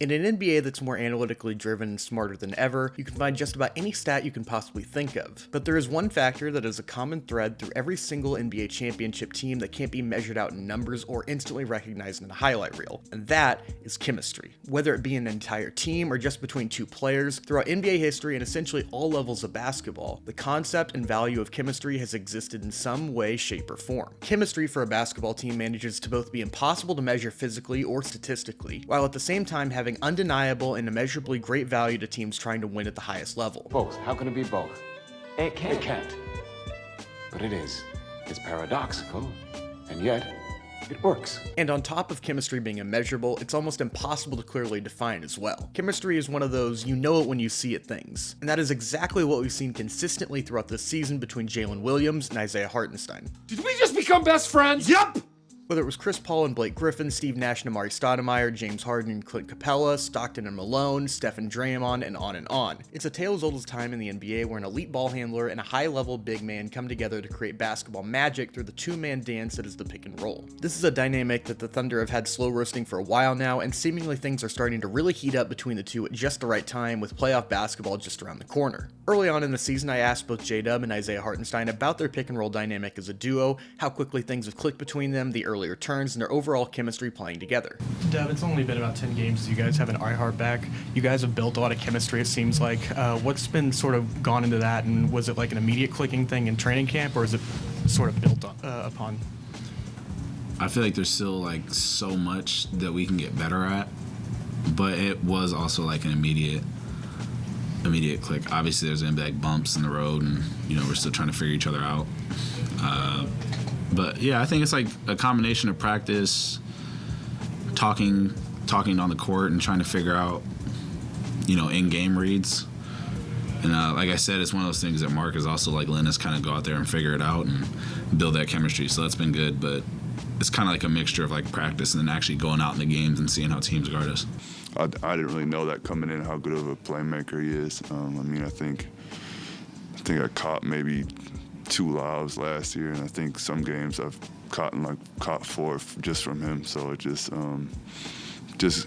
In an NBA that's more analytically driven and smarter than ever, you can find just about any stat you can possibly think of. But there is one factor that is a common thread through every single NBA championship team that can't be measured out in numbers or instantly recognized in a highlight reel, and that is chemistry. Whether it be an entire team or just between two players, throughout NBA history and essentially all levels of basketball, the concept and value of chemistry has existed in some way, shape, or form. Chemistry for a basketball team manages to both be impossible to measure physically or statistically, while at the same time having undeniable and immeasurably great value to teams trying to win at the highest level. Both. How can it be both? It can't. It can't. But it is. It's paradoxical, and yet it works. And on top of chemistry being immeasurable, it's almost impossible to clearly define as well. Chemistry is one of those you know it when you see it things, and that is exactly what we've seen consistently throughout this season between Jalen Williams and Isaiah Hartenstein. Did we just become best friends? Yup! Whether it was Chris Paul and Blake Griffin, Steve Nash and Amari Stoudemire, James Harden and Clint Capella, Stockton and Malone, Steph and Draymond, and on and on. It's a tale as old as time in the NBA where an elite ball handler and a high-level big man come together to create basketball magic through the two-man dance that is the pick and roll. This is a dynamic that the Thunder have had slow roasting for a while now, and seemingly things are starting to really heat up between the two at just the right time, with playoff basketball just around the corner. Early on in the season, I asked both JDub and Isaiah Hartenstein about their pick and roll dynamic as a duo, how quickly things have clicked between them, the earlier turns, and their overall chemistry playing together. Dub, it's only been about 10 games. You guys have an iHeart back. You guys have built a lot of chemistry, it seems like. What's been sort of gone into that, and was it like an immediate clicking thing in training camp, or is it sort of built upon? I feel like there's still like so much that we can get better at, but it was also like an immediate click. Obviously, there's gonna be like bumps in the road, and we're still trying to figure each other out. But yeah, I think it's like a combination of practice, talking on the court, and trying to figure out, in-game reads. And like I said, it's one of those things that Mark is also like letting us kind of go out there and figure it out and build that chemistry. So that's been good, but it's kind of like a mixture of like practice and then actually going out in the games and seeing how teams guard us. I didn't really know that coming in, how good of a playmaker he is. I think I caught maybe 2 lobs last year, and I think some games I've caught 4 just from him. So it just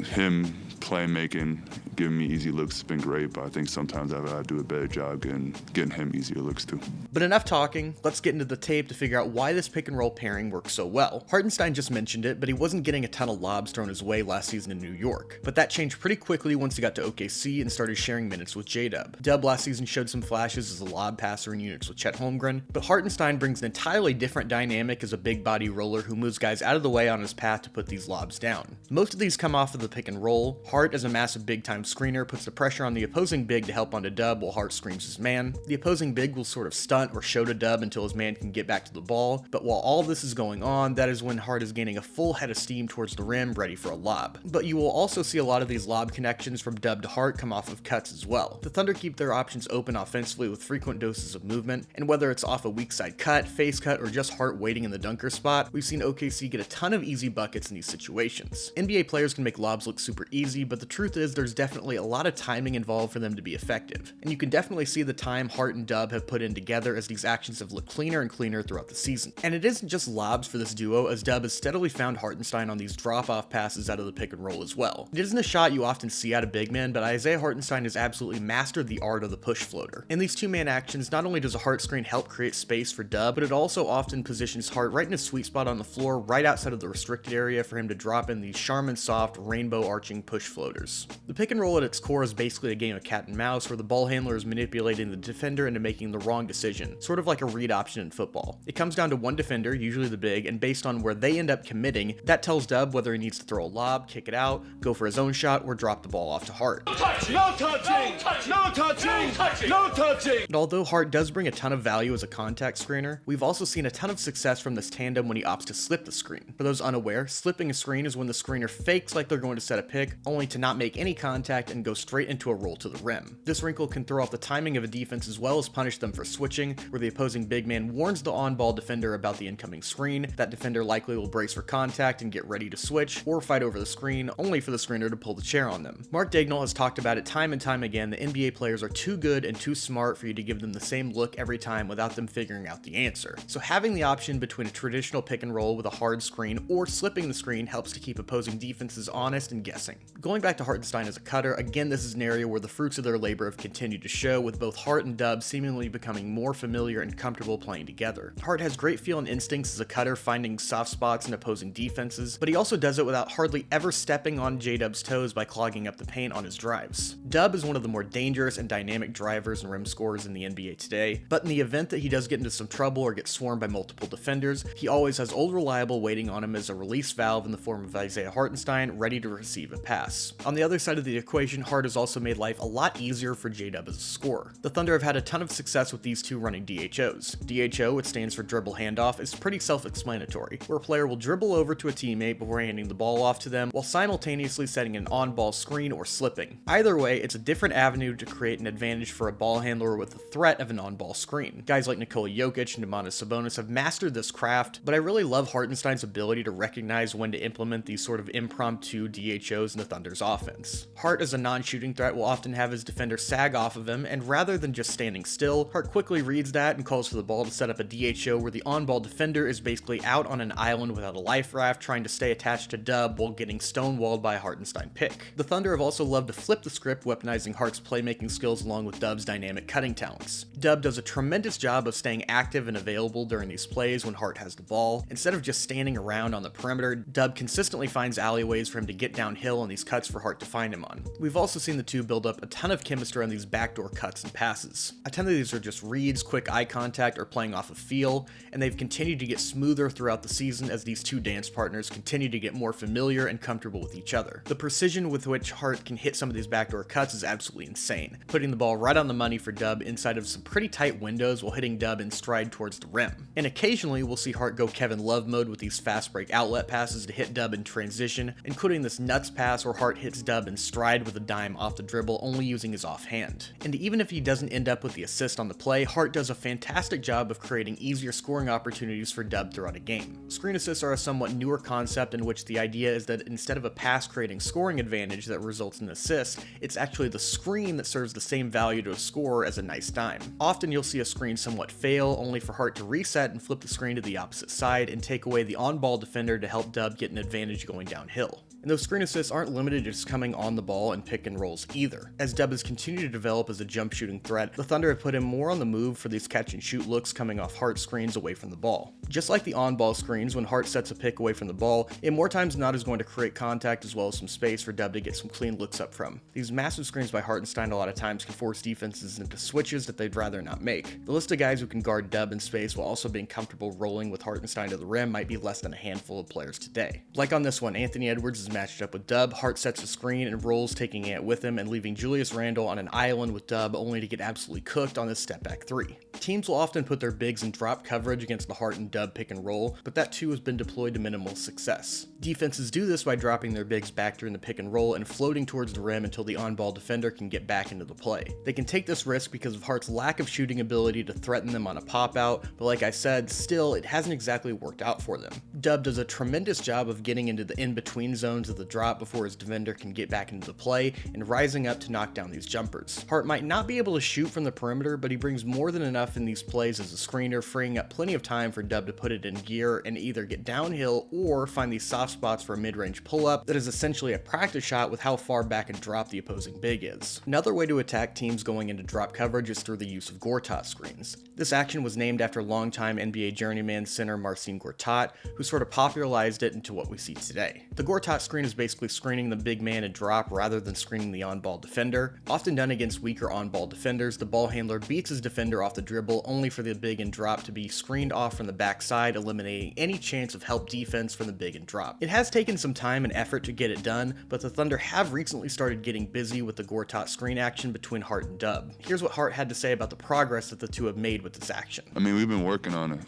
him playmaking, giving me easy looks has been great, but I think sometimes I gotta do a better job getting him easier looks too. But enough talking, let's get into the tape to figure out why this pick and roll pairing works so well. Hartenstein just mentioned it, but he wasn't getting a ton of lobs thrown his way last season in New York. But that changed pretty quickly once he got to OKC and started sharing minutes with JDub. Dub last season showed some flashes as a lob passer in units with Chet Holmgren, but Hartenstein brings an entirely different dynamic as a big body roller who moves guys out of the way on his path to put these lobs down. Most of these come off of the pick and roll. Hart, as a massive big-time screener, puts the pressure on the opposing big to help onto Dub while Hart screens his man. The opposing big will sort of stunt or show to Dub until his man can get back to the ball, but while all this is going on, that is when Hart is gaining a full head of steam towards the rim, ready for a lob. But you will also see a lot of these lob connections from Dub to Hart come off of cuts as well. The Thunder keep their options open offensively with frequent doses of movement, and whether it's off a weak side cut, face cut, or just Hart waiting in the dunker spot, we've seen OKC get a ton of easy buckets in these situations. NBA players can make lobs look super easy, but the truth is there's definitely a lot of timing involved for them to be effective, and you can definitely see the time Hart and Dub have put in together as these actions have looked cleaner and cleaner throughout the season. And it isn't just lobs for this duo, as Dub has steadily found Hartenstein on these drop-off passes out of the pick and roll as well. It isn't a shot you often see out of big men, but Isaiah Hartenstein has absolutely mastered the art of the push floater. In these two-man actions, not only does a Hart screen help create space for Dub, but it also often positions Hart right in a sweet spot on the floor, right outside of the restricted area for him to drop in these Charmin soft, rainbow arching push floaters. The pick and roll at its core is basically a game of cat and mouse where the ball handler is manipulating the defender into making the wrong decision, sort of like a read option in football. It comes down to one defender, usually the big, and based on where they end up committing, that tells Dub whether he needs to throw a lob, kick it out, go for his own shot, or drop the ball off to Hart. No touching! No touching! No touching! No touching! And although Hart does bring a ton of value as a contact screener, we've also seen a ton of success from this tandem when he opts to slip the screen. For those unaware, slipping a screen is when the screener fakes like they're going to set a pick, only to not make any contact and go straight into a roll to the rim. This wrinkle can throw off the timing of a defense as well as punish them for switching, where the opposing big man warns the on-ball defender about the incoming screen. That defender likely will brace for contact and get ready to switch, or fight over the screen, only for the screener to pull the chair on them. Mark Daigneault has talked about it time and time again that NBA players are too good and too smart for you to give them the same look every time without them figuring out the answer. So having the option between a traditional pick and roll with a hard screen or slipping the screen helps to keep opposing defenses honest and guessing. Going Going back to Hartenstein as a cutter, again this is an area where the fruits of their labor have continued to show, with both Hart and Dub seemingly becoming more familiar and comfortable playing together. Hart has great feel and instincts as a cutter, finding soft spots in opposing defenses, but he also does it without hardly ever stepping on JDub's toes by clogging up the paint on his drives. Dub is one of the more dangerous and dynamic drivers and rim scorers in the NBA today, but in the event that he does get into some trouble or get swarmed by multiple defenders, he always has old reliable waiting on him as a release valve in the form of Isaiah Hartenstein, ready to receive a pass. On the other side of the equation, Hart has also made life a lot easier for JDub as a scorer. The Thunder have had a ton of success with these two running DHOs. DHO, which stands for dribble handoff, is pretty self-explanatory, where a player will dribble over to a teammate before handing the ball off to them, while simultaneously setting an on-ball screen or slipping. Either way, it's a different avenue to create an advantage for a ball handler with the threat of an on-ball screen. Guys like Nikola Jokic and Domantas Sabonis have mastered this craft, but I really love Hartenstein's ability to recognize when to implement these sort of impromptu DHOs in the Thunder's offense. Hart, as a non-shooting threat, will often have his defender sag off of him, and rather than just standing still, Hart quickly reads that and calls for the ball to set up a DHO where the on-ball defender is basically out on an island without a life raft trying to stay attached to Dub while getting stonewalled by a Hartenstein pick. The Thunder have also loved to flip the script, weaponizing Hart's playmaking skills along with Dub's dynamic cutting talents. Dub does a tremendous job of staying active and available during these plays when Hart has the ball. Instead of just standing around on the perimeter, Dub consistently finds alleyways for him to get downhill on these cuts for Hart to find him on. We've also seen the two build up a ton of chemistry on these backdoor cuts and passes. A ton of these are just reads, quick eye contact, or playing off of feel, and they've continued to get smoother throughout the season as these two dance partners continue to get more familiar and comfortable with each other. The precision with which Hart can hit some of these backdoor cuts is absolutely insane, putting the ball right on the money for Dub inside of some pretty tight windows while hitting Dub in stride towards the rim. And occasionally we'll see Hart go Kevin Love mode with these fast break outlet passes to hit Dub in transition, including this nuts pass where Hart hits Dub in stride with a dime off the dribble, only using his offhand. And even if he doesn't end up with the assist on the play, Hart does a fantastic job of creating easier scoring opportunities for Dub throughout a game. Screen assists are a somewhat newer concept in which the idea is that instead of a pass creating scoring advantage that results in assist, it's actually the screen that serves the same value to a scorer as a nice dime. Often you'll see a screen somewhat fail, only for Hart to reset and flip the screen to the opposite side and take away the on-ball defender to help Dub get an advantage going downhill. And those screen assists aren't limited to just coming on the ball and pick and rolls either. As Dub has continued to develop as a jump shooting threat, the Thunder have put him more on the move for these catch and shoot looks coming off Hart screens away from the ball. Just like the on-ball screens, when Hart sets a pick away from the ball, it more times than not is going to create contact as well as some space for Dub to get some clean looks up from. These massive screens by Hartenstein a lot of times can force defenses into switches that they'd rather not make. The list of guys who can guard Dub in space while also being comfortable rolling with Hartenstein to the rim might be less than a handful of players today. Like on this one, Anthony Edwards is matched up with Dub, Hart sets a screen and rolls, taking it with him and leaving Julius Randle on an island with Dub, only to get absolutely cooked on this step back three. Teams will often put their bigs in drop coverage against the Hart and Dub pick and roll, but that too has been deployed to minimal success. Defenses do this by dropping their bigs back during the pick and roll and floating towards the rim until the on-ball defender can get back into the play. They can take this risk because of Hart's lack of shooting ability to threaten them on a pop out, but like I said, still it hasn't exactly worked out for them. Dub does a tremendous job of getting into the in-between zones of the drop before his defender can get back into the play and rising up to knock down these jumpers. Hart might not be able to shoot from the perimeter, but he brings more than enough in these plays as a screener, freeing up plenty of time for Dub to put it in gear and either get downhill or find these soft spots for a mid-range pull-up that is essentially a practice shot with how far back and drop the opposing big is. Another way to attack teams going into drop coverage is through the use of Gortat screens. This action was named after longtime NBA journeyman center Marcin Gortat, who sort of popularized it into what we see today. The Gortat screen is basically screening the big man in drop rather than screening the on-ball defender. Often done against weaker on-ball defenders, the ball handler beats his defender off the dribble only for the big and drop to be screened off from the backside, eliminating any chance of help defense from the big and drop. It has taken some time and effort to get it done, but the Thunder have recently started getting busy with the Gortat screen action between Hart and Dub. Here's what Hart had to say about the progress that the two have made with this action. We've been working on it.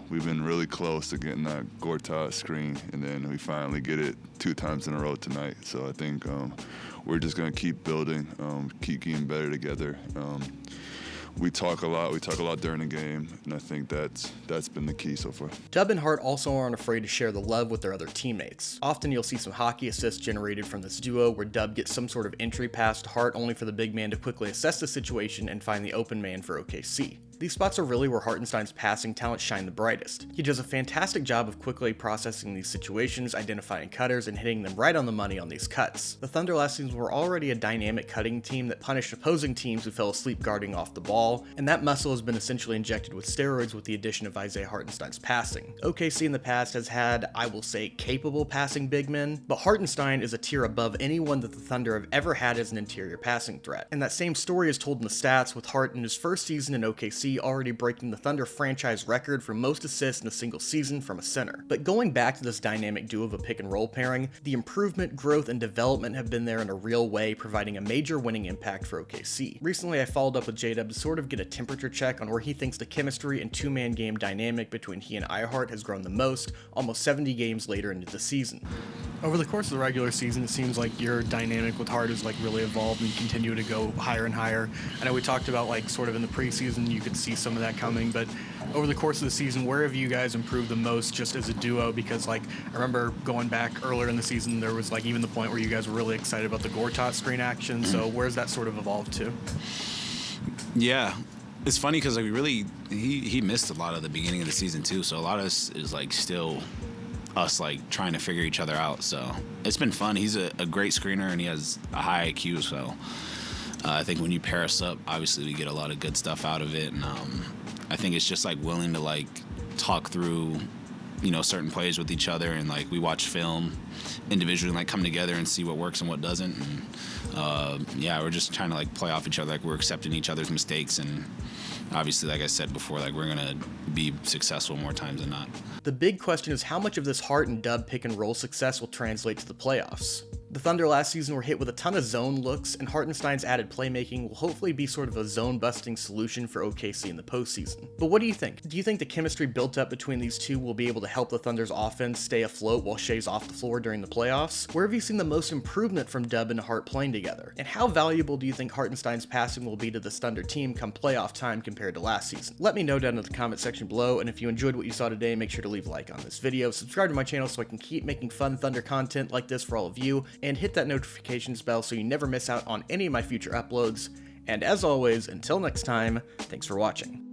We've been really close to getting that Gortat screen, and then we finally get it 2 times in a row tonight. So I think we're just going to keep building, keep getting better together. We talk a lot during the game, and I think that's been the key so far. Dub and Hart also aren't afraid to share the love with their other teammates. Often you'll see some hockey assists generated from this duo where Dub gets some sort of entry pass to Hart only for the big man to quickly assess the situation and find the open man for OKC. These spots are really where Hartenstein's passing talent shine the brightest. He does a fantastic job of quickly processing these situations, identifying cutters, and hitting them right on the money on these cuts. The Thunder last season were already a dynamic cutting team that punished opposing teams who fell asleep guarding off the ball, and that muscle has been essentially injected with steroids with the addition of Isaiah Hartenstein's passing. OKC in the past has had, I will say, capable passing big men, but Hartenstein is a tier above anyone that the Thunder have ever had as an interior passing threat. And that same story is told in the stats, with Hart in his first season in OKC already breaking the Thunder franchise record for most assists in a single season from a center. But going back to this dynamic duo of a pick and roll pairing, the improvement, growth, and development have been there in a real way, providing a major winning impact for OKC. Recently I followed up with JDub to sort of get a temperature check on where he thinks the chemistry and two-man game dynamic between he and Hart has grown the most, almost 70 games later into the season. Over the course of the regular season, it seems like your dynamic with Hart has like really evolved and continue to go higher and higher. I know we talked about like sort of in the preseason you could see some of that coming, but over the course of the season, where have you guys improved the most just as a duo? Because like I remember going back earlier in the season, there was like even the point where you guys were really excited about the Gortat screen action. So where's that sort of evolved to? Yeah, it's funny because like he missed a lot of the beginning of the season too. So a lot of us is like still us like trying to figure each other out. So it's been fun. He's a great screener and he has a high IQ. So I think when you pair us up, obviously we get a lot of good stuff out of it. And I think it's just like willing to like talk through, you know, certain plays with each other, and like we watch film individually and like come together and see what works and what doesn't. And yeah, we're just trying to like play off each other, like we're accepting each other's mistakes, and obviously, like I said before, like we're gonna be successful more times than not. The big question is how much of this Hart and Dub pick and roll success will translate to the playoffs. The Thunder last season were hit with a ton of zone looks, and Hartenstein's added playmaking will hopefully be sort of a zone-busting solution for OKC in the postseason. But what do you think? Do you think the chemistry built up between these two will be able to help the Thunder's offense stay afloat while Shea's off the floor during the playoffs? Where have you seen the most improvement from Dub and Hart playing together? And how valuable do you think Hartenstein's passing will be to this Thunder team come playoff time compared to last season? Let me know down in the comment section below, and if you enjoyed what you saw today, make sure to leave a like on this video, subscribe to my channel so I can keep making fun Thunder content like this for all of you, and hit that notifications bell so you never miss out on any of my future uploads. And as always, until next time, thanks for watching.